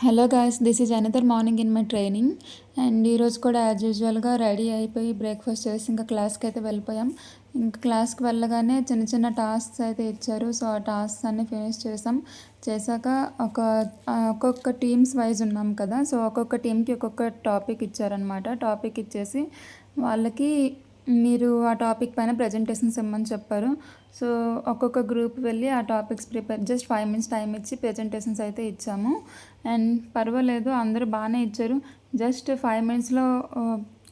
Hello guys, this is another morning in my training. And ఈరోజు కూడా as యూజువల్గా ready అయిపోయి బ్రేక్ఫాస్ట్ చేసి ఇంకా క్లాస్కి అయితే వెళ్ళిపోయాం. ఇంకా క్లాస్కి వెళ్ళగానే చిన్న చిన్న టాస్క్స్ అయితే ఇచ్చారు. సో ఆ టాస్క్స్ అన్నీ ఫినిష్ చేశాక ఒక్కొక్క టీమ్స్ వైజ్ ఉన్నాం కదా. సో ఒక్కొక్క టీంకి ఒక్కొక్క టాపిక్ ఇచ్చారనమాట. టాపిక్ ఇచ్చేసి వాళ్ళకి మీరు ఆ టాపిక్ పైన ప్రజెంటేషన్స్ ఇమ్మని చెప్పారు. సో ఒక్కొక్క గ్రూప్ వెళ్ళి ఆ topics prepare just 5 minutes time ఇచ్చి ప్రజెంటేషన్స్ అయితే ఇచ్చాము. అండ్ పర్వాలేదు, అందరూ బాగానే ఇచ్చారు. జస్ట్ 5 minutesలో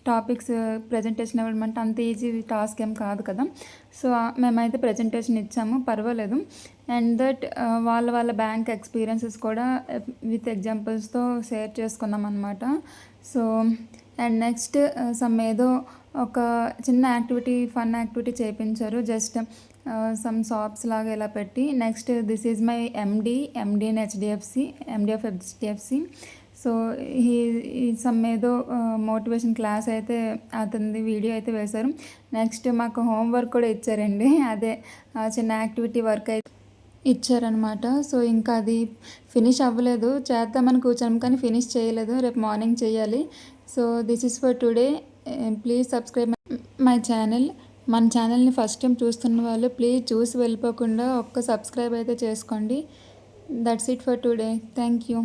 టాపిక్స్ ప్రజెంటేషన్ ఇవ్వడం అంటే అంత ఈజీ టాస్క్ ఏం కాదు కదా. సో మేమైతే ప్రజెంటేషన్ ఇచ్చాము, పర్వాలేదు. అండ్ దట్ వాళ్ళ బ్యాంక్ ఎక్స్పీరియన్సెస్ కూడా విత్ ఎగ్జాంపుల్స్తో షేర్ చేసుకున్నాం అనమాట. సో అండ్ నెక్స్ట్ ఏదో ఒక చిన్న యాక్టివిటీ, ఫన్ యాక్టివిటీ చేయించారు. జస్ట్ సమ్ షాప్స్ లాగా ఇలా పెట్టి. Next this is my MD in MD of HDFC. So ఈ ఏదో మోటివేషన్ క్లాస్ అయితే అతనిది వీడియో అయితే వేశారు. నెక్స్ట్ మాకు హోంవర్క్ కూడా ఇచ్చారండి. అదే చిన్న యాక్టివిటీ వర్క్ అయితే ఇచ్చారనమాట. సో ఇంకా అది ఫినిష్ అవ్వలేదు, చేద్దామని కూర్చోం కానీ ఫినిష్ చేయలేదు. రేపు మార్నింగ్ చేయాలి. So this is for today. Please subscribe my channel. మన ఛానల్ని ఫస్ట్ టైం చూస్తున్న వాళ్ళు ప్లీజ్ చూసి వెళ్ళిపోకుండా ఒక్క సబ్స్క్రైబ్ అయితే చేసుకోండి. That's it for today. Thank you.